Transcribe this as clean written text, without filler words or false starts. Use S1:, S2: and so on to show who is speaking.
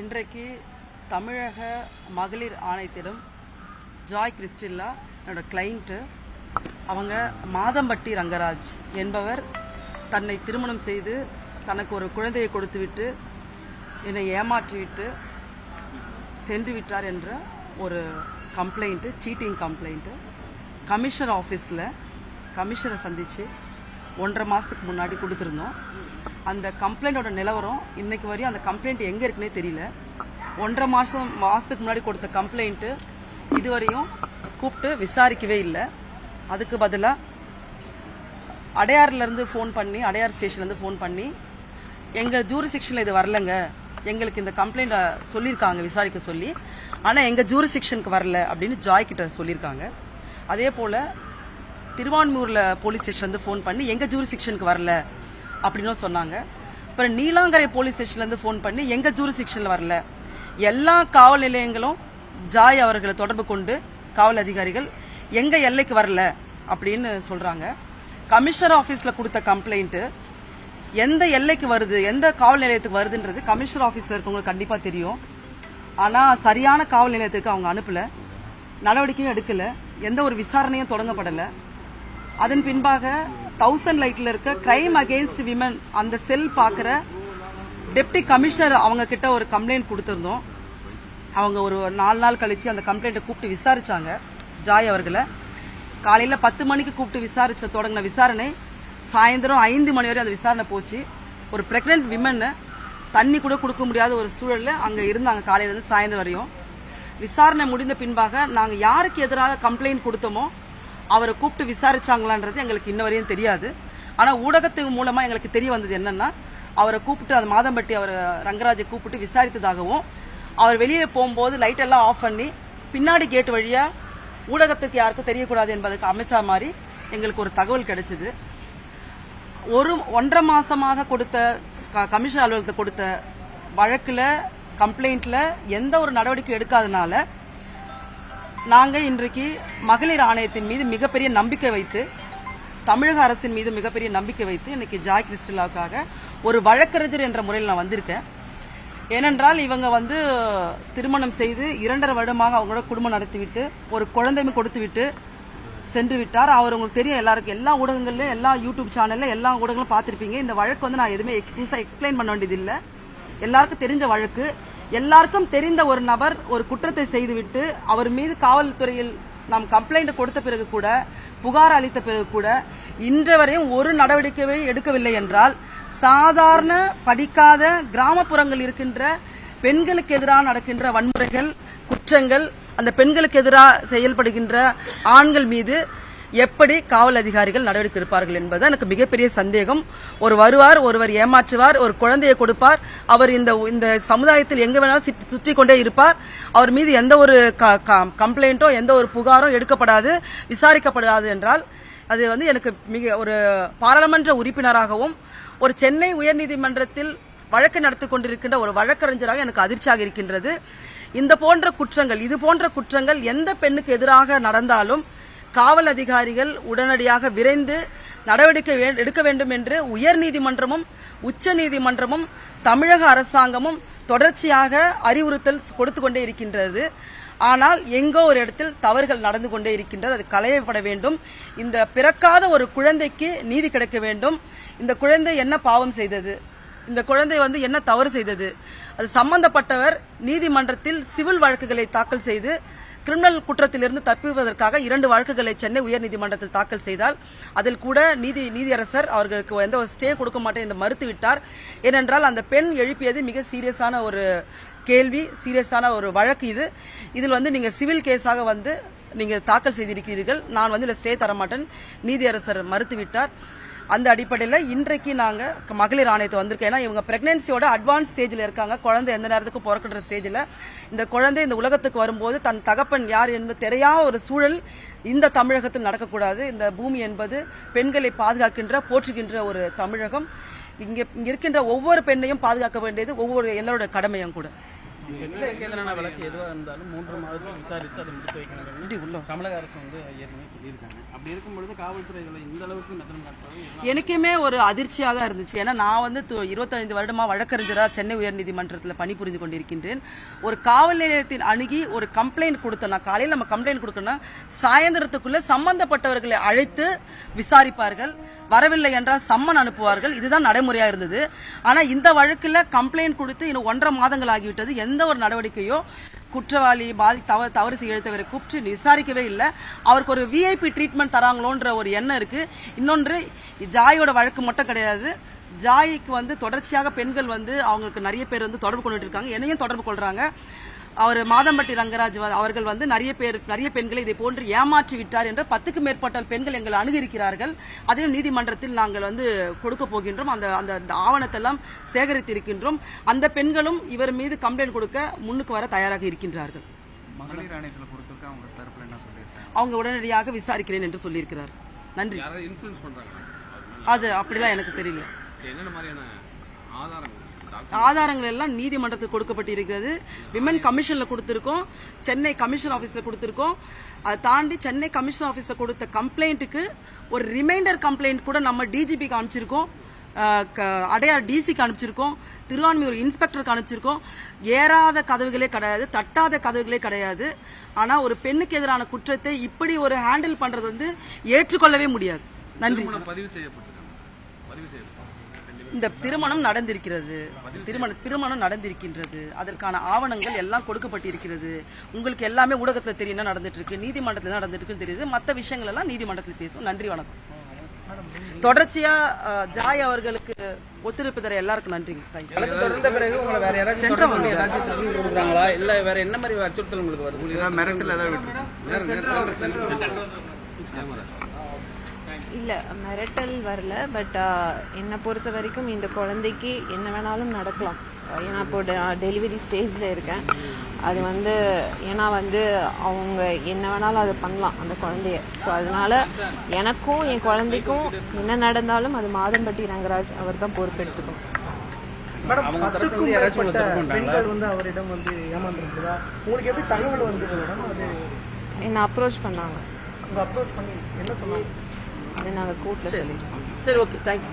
S1: இன்றைக்கு தமிழக மகளிர் ஆணையத்திடம் ஜாய் கிறிஸ்டில்லா என்னோட கிளைண்ட்டு, அவங்க மாதம்பட்டி ரங்கராஜ் என்பவர் தன்னை திருமணம் செய்து தனக்கு ஒரு குழந்தையை கொடுத்துவிட்டு என்னை ஏமாற்றிவிட்டு சென்று விட்டார் என்ற ஒரு கம்ப்ளைண்ட்டு, சீட்டிங் கம்ப்ளைண்ட்டு கமிஷனர் ஆஃபீஸில் கமிஷனரை சந்தித்து 1.5 மாதத்துக்கு முன்னாடி கொடுத்துருந்தோம். அந்த கம்ப்ளைண்ட்டோட நிலவரம் இன்னைக்கு வரையும் அந்த கம்ப்ளைண்ட் எங்கே இருக்குன்னே தெரியல. 1.5 மாதத்துக்கு முன்னாடி கொடுத்த கம்ப்ளைண்ட்டு இதுவரையும் கூப்பிட்டு விசாரிக்கவே இல்லை. அதுக்கு பதிலாக அடையாறுலேருந்து ஃபோன் பண்ணி, அடையார் ஸ்டேஷன்லேருந்து ஃபோன் பண்ணி, எங்கள் ஜூரிசிக்ஷனில் இது வரலங்க, எங்களுக்கு இந்த கம்ப்ளைண்ட்டை சொல்லியிருக்காங்க விசாரிக்க சொல்லி, ஆனால் எங்கள் ஜூரிசிக்ஷனுக்கு வரல அப்படின்னு ஜாய் கிட்ட சொல்லியிருக்காங்க. அதே போல் திருவான்மூரில் போலீஸ் ஸ்டேஷன்லேருந்து ஃபோன் பண்ணி எங்கள் ஜூரிசிக்ஷனுக்கு வரல அப்படின்னு சொன்னாங்க. அப்புறம் நீலாங்கரை போலீஸ் ஸ்டேஷன்லேருந்து ஃபோன் பண்ணி எங்கள் ஜூரிசிக்ஷனில் வரல. எல்லா காவல் நிலையங்களும் ஜாய் அவர்களை தொடர்பு கொண்டு காவல் அதிகாரிகள் எங்கள் எல்லைக்கு வரல அப்படின்னு சொல்கிறாங்க. கமிஷனர் ஆஃபீஸில் கொடுத்த கம்ப்ளைண்ட்டு எந்த எல்லைக்கு வருது, எந்த காவல் நிலையத்துக்கு வருதுன்றது கமிஷனர் ஆஃபீஸில் இருக்கவங்களுக்கு கண்டிப்பாக தெரியும். ஆனால் சரியான காவல் நிலையத்துக்கு அவங்க அனுப்பலை, நடவடிக்கையும் எடுக்கலை, எந்த ஒரு விசாரணையும் தொடங்கப்படலை. அதன் பின்பாக 1000 லைட்ல இருக்க கிரைம் அகெயின்ஸ்ட் விமன் அந்த செல் பார்க்குற டெப்டி கமிஷனர் அவங்க கிட்ட ஒரு கம்ப்ளைண்ட் கொடுத்துருந்தோம். அவங்க ஒரு 4 நாள் கழிச்சு அந்த கம்ப்ளைண்ட்டை கூப்பிட்டு விசாரிச்சாங்க. ஜாய் அவர்களை காலையில் 10 மணிக்கு கூப்பிட்டு தொடங்கின விசாரணை சாயந்தரம் 5 மணி வரை அந்த விசாரணை போச்சு. ஒரு பிரெக்னென்ட் விமன் தண்ணி கூட கொடுக்க முடியாத ஒரு சூழல்ல அங்கே இருந்தாங்க காலையிலேருந்து சாயந்தரம் வரையும். விசாரணை முடிந்த பின்பாக நாங்கள் யாருக்கு எதிராக கம்ப்ளைண்ட் கொடுத்தோமோ அவரை கூப்பிட்டு விசாரிச்சாங்களான்றது எங்களுக்கு இன்ன வரையும் தெரியாது. ஆனால் ஊடகத்தின் மூலமாக எங்களுக்கு தெரிய வந்தது என்னன்னா, அவரை கூப்பிட்டு அந்த மாதம்பட்டி அவர் ரங்கராஜை கூப்பிட்டு விசாரித்ததாகவும், அவர் வெளியே போகும்போது லைட் எல்லாம் ஆஃப் பண்ணி பின்னாடி கேட் வழியா ஊடகத்துக்கு யாருக்கும் தெரியக்கூடாது என்பதற்கு அமைச்சா மாதிரி எங்களுக்கு ஒரு தகவல் கிடைச்சது. 1.5 மாசமாக கொடுத்த கமிஷனர் அலுவலகத்தில் கொடுத்த வழக்குல கம்ப்ளைண்ட்ல எந்த ஒரு நடவடிக்கை எடுக்காதனால நாங்கள் இன்றைக்கு மகளிர் ஆணையத்தின் மீது மிகப்பெரிய நம்பிக்கை வைத்து, தமிழக அரசின் மீது மிகப்பெரிய நம்பிக்கை வைத்து இன்னைக்கு ஜாய் கிறிஸ்டில்லாவுக்காக ஒரு வழக்கறிஞர் என்ற முறையில் நான் வந்திருக்கேன். ஏனென்றால் இவங்க திருமணம் செய்து 2.5 வருடமாக அவங்களோட குடும்பம் நடத்திவிட்டு ஒரு குழந்தையும் கொடுத்து விட்டு சென்று விட்டார். அவர் உங்களுக்கு தெரியும், எல்லாருக்கும் எல்லா ஊடகங்கள்லையும் எல்லா யூடியூப் சேனல்ல எல்லா ஊடகங்களும் பார்த்திருப்பீங்க. இந்த வழக்கு நான் எதுவுமே எக்ஸ்பிளைன் பண்ண வேண்டியது இல்லை, எல்லாருக்கும் தெரிஞ்ச வழக்கு. எல்லாருக்கும் தெரிந்த ஒரு நபர் ஒரு குற்றத்தை செய்துவிட்டு அவர் மீது காவல்துறையில் நாம் கம்ப்ளைண்ட் கொடுத்த பிறகு கூட, புகார் அளித்த பிறகு கூட இன்று வரையும் ஒரு நடவடிக்கையை எடுக்கவில்லை என்றால், சாதாரண படிக்காத கிராமப்புறங்கள் இருக்கின்ற பெண்களுக்கு எதிராக நடக்கின்ற வன்முறைகள், குற்றங்கள், அந்த பெண்களுக்கு எதிராக செயல்படுகின்ற ஆண்கள் மீது எப்படி காவல் அதிகாரிகள் நடவடிக்கை எடுப்பார்கள் என்பது எனக்கு மிகப்பெரிய சந்தேகம். ஒருவர் ஏமாற்றுவார், ஒரு குழந்தையை கொடுப்பார், அவர் இந்த சமுதாயத்தில் எங்க வேணாலும் சுற்றி கொண்டே இருப்பார். அவர் மீது எந்த ஒரு கம்ப்ளைண்டோ எந்த ஒரு புகாரோ எடுக்கப்படாது, விசாரிக்கப்படாது என்றால் அது எனக்கு ஒரு பாராளுமன்ற உறுப்பினராகவும் ஒரு சென்னை உயர்நீதிமன்றத்தில் வழக்கு நடத்தி கொண்டிருக்கின்ற ஒரு வழக்கறிஞராக எனக்கு அதிர்ச்சியாக இருக்கின்றது. இது போன்ற குற்றங்கள் எந்த பெண்ணுக்கு எதிராக நடந்தாலும் காவல் அதிகாரிகள் உடனடியாக விரைந்து நடவடிக்கை எடுக்க வேண்டும் என்று உயர்நீதிமன்றமும் உச்ச நீதிமன்றமும் தமிழக அரசாங்கமும் தொடர்ச்சியாக அறிவுறுத்தல் கொடுத்து கொண்டே இருக்கின்றது. ஆனால் எங்கோ ஒரு இடத்தில் தவறுகள் நடந்து கொண்டே இருக்கின்றது, அது களையப்பட வேண்டும். இந்த பிறக்காத ஒரு குழந்தைக்கு நீதி கிடைக்க வேண்டும். இந்த குழந்தை என்ன பாவம் செய்தது, இந்த குழந்தை என்ன தவறு செய்தது, அது சம்பந்தப்பட்டவர் நீதிமன்றத்தில் சிவில் வழக்குகளை தாக்கல் செய்து கிரிமினல் குற்றத்திலிருந்து தப்பிப்பதற்காக 2 வழக்குகளை சென்னை உயர்நீதிமன்றத்தில் தாக்கல் செய்தால் அதில் கூட நீதியரசர் அவர்களுக்கு எந்த ஒரு ஸ்டே கொடுக்க மாட்டேன் என்று மறுத்துவிட்டார். ஏனென்றால் அந்த பெண் எழுப்பியது மிக சீரியஸான ஒரு கேள்வி, சீரியஸான ஒரு வழக்கு. இதில் நீங்க சிவில் கேஸாக நீங்க தாக்கல் செய்திருக்கிறீர்கள், நான் இதில் ஸ்டே தரமாட்டேன், நீதியரசர் மறுத்துவிட்டார். அந்த அடிப்படையில் இன்றைக்கு நாங்கள் மகளிர் ஆணையத்தை வந்திருக்கோம். ஏன்னா இவங்க பிரெக்னன்சியோட அட்வான்ஸ் ஸ்டேஜில் இருக்காங்க, குழந்தை எந்த நேரத்துக்கு பிறக்கின்ற ஸ்டேஜில். இந்த குழந்தை இந்த உலகத்துக்கு வரும்போது தன் தகப்பன் யார் என்பது தெரியாத ஒரு சூழல் இந்த தமிழகத்தில் நடக்கக்கூடாது. இந்த பூமி என்பது பெண்களை பாதுகாக்கின்ற போற்றுகின்ற ஒரு தமிழகம். இங்க இருக்கின்ற ஒவ்வொரு பெண்ணையும் பாதுகாக்க வேண்டியது எல்லாரோட கடமையும் கூட.
S2: பெண்களுக்கு எதிரான வழக்கு எதுவாக இருந்தாலும் 3 மாதத்துக்கு விசாரித்து அதை முடித்து வைக்கணும் தமிழக அரசு வந்து ஏற்கனவே சொல்லியிருக்காங்க. அப்படி இருக்கும்பொழுது காவல்துறைகளை இந்த அளவுக்கு மெத்தனம் காட்டுறது
S1: எனக்குமே ஒரு அதிர்ச்சியாக தான் இருந்துச்சு. ஏன்னா நான் வந்து 25 வருடமா வழக்கறிஞராக சென்னை உயர்நீதிமன்றத்தில் பணிபுரிந்து கொண்டிருக்கின்றேன். ஒரு காவல் நிலையத்தின் அணுகி ஒரு கம்ப்ளைண்ட் கொடுத்தோம்னா, காலையில் நம்ம கம்ப்ளைண்ட் கொடுக்கணும்னா சாயந்தரத்துக்குள்ள சம்பந்தப்பட்டவர்களை அழைத்து விசாரிப்பார்கள். வரவில்லை என்றால் சம்மன் அனுப்புவார்கள். இதுதான் நடைமுறையா இருந்தது. ஆனா இந்த வழக்குல கம்ப்ளைண்ட் கொடுத்து இன்னும் 1.5 மாதங்கள் ஆகிவிட்டது. எந்த ஒரு நடவடிக்கையோ குற்றவாளி தவறு செய்ய எழுத்தவரை கூப்பிட்டு விசாரிக்கவே இல்லை. அவருக்கு ஒரு விஐபி ட்ரீட்மெண்ட் தராங்களோன்ற ஒரு எண்ணம் இருக்கு. இன்னொன்று, ஜாயோட வழக்கு மட்டும் கிடையாது. ஜாய்க்கு வந்து தொடர்ச்சியாக பெண்கள் வந்து அவங்களுக்கு நிறைய பேர் வந்து தொடர்பு கொண்டுட்டு இருக்காங்க. என்னையும் தொடர்பு கொள்றாங்க. அவர் மாதம்பட்டி ரங்கராஜ் அவர்கள் வந்து நிறைய பெண்களை இதை போன்று ஏமாற்றி விட்டார் என்று 10க்கும் மேற்பட்ட பெண்கள் எங்களை அணுகியிருக்கிறார்கள். அதையும் நீதிமன்றத்தில் நாங்கள் வந்து கொடுக்க போகின்றோம். அந்த ஆவணத்தை எல்லாம் சேகரித்திருக்கின்றோம். அந்த பெண்களும் இவர் மீது கம்ப்ளைண்ட் கொடுக்க முன்னுக்கு வர தயாராக இருக்கின்றார்கள்.
S3: மகளிர் ஆணையத்தில் கொடுத்திருக்க அவங்க தரப்புல என்ன சொல்லியிருக்காங்க?
S1: அவங்க உடனடியாக விசாரிக்கிறேன் என்று சொல்லியிருக்கிறார். நன்றி.
S3: இன்ஃப்ளூயன்ஸ் பண்றாங்க
S1: அது அப்படிலாம் எனக்கு தெரியல.
S3: என்னென்ன மாதிரியான
S1: ஆதாரங்கள் எல்லாம் நீதிமன்றத்தில் கொடுக்கப்பட்டிருக்கிறது. விமன் கமிஷன்ல கொடுத்திருக்கோம், சென்னை கமிஷன் ஆபீஸ்ல கொடுத்திருக்கோம். அதை தாண்டி சென்னை கமிஷன் ஆபீஸ்ல கொடுத்த கம்ப்ளைண்ட்டுக்கு ஒரு ரிமைண்டர் கம்ப்ளைண்ட் கூட நம்ம டிஜிபிக்கு அனுப்பிச்சிருக்கோம், அடையார் டிசிக்கு அனுப்பிச்சிருக்கோம், திருவான்மியூர் இன்ஸ்பெக்டருக்கு அனுப்பிச்சிருக்கோம். ஏறாத கதவுகளே கிடையாது, தட்டாத கதவுகளே கிடையாது. ஆனா ஒரு பெண்ணுக்கு எதிரான குற்றத்தை இப்படி ஒரு ஹேண்டில் பண்றது வந்து ஏற்றுக்கொள்ளவே முடியாது. நன்றி. இந்த திருமணம் நடந்திருக்கிறது, திருமணம் நடந்திருக்கின்றது. அதற்கான ஆவணங்கள் எல்லாம் கொடுக்கப்பட்டிருக்கிறது. உங்களுக்கு எல்லாமே ஊடகத்தில் தெரியும் என்ன நடந்துட்டு இருக்கு, நீதிமன்றத்தில் நடந்துட்டு இருக்குன்னு தெரியுது. மற்ற விஷயங்கள் எல்லாம் நீதிமன்றத்தில் பேசுவோம். நன்றி, வணக்கம். தொடர்ச்சியா ஜாய் அவர்களுக்கு ஒத்துழைப்பு தர எல்லாருக்கும் நன்றிங்க.
S2: தொடர்ந்த பிறகு உங்களை வேற யாராச்சும் கொடுக்குறாங்களா, இல்ல வேற என்ன மாதிரி அச்சுறுத்தல் உங்களுக்கு வருது?
S3: மிரட்டல் ஏதாவது
S4: இல்லை, மிரட்டல் வரல. பட் என்னை பொறுத்த வரைக்கும் இந்த குழந்தைக்கு என்ன வேணாலும் நடக்கலாம். ஏன்னா இப்போ டெலிவரி ஸ்டேஜில் இருக்கேன். அது வந்து ஏன்னா வந்து அவங்க என்ன வேணாலும் அதை பண்ணலாம் அந்த குழந்தைய. ஸோ அதனால எனக்கும் என் குழந்தைக்கும் என்ன நடந்தாலும் அது மாதம்பட்டி ரங்கராஜ் அவர் தான் பொறுப்பெடுத்துக்கணும்.
S5: பெண்கள் வந்து அவரிடம் வந்து ஏமாந்துருக்குதா, உங்களுக்கு எப்படி தகவல் வந்து
S4: என்னை அப்ரோச் பண்ணாங்க.
S5: அப்ரோச் பண்ணி என்ன சொன்னாங்க?
S4: அதை நாங்கள் கோர்ட்டில் சொல்லிட்டோம்.
S1: சரி, ஓகே, தேங்க்யூ.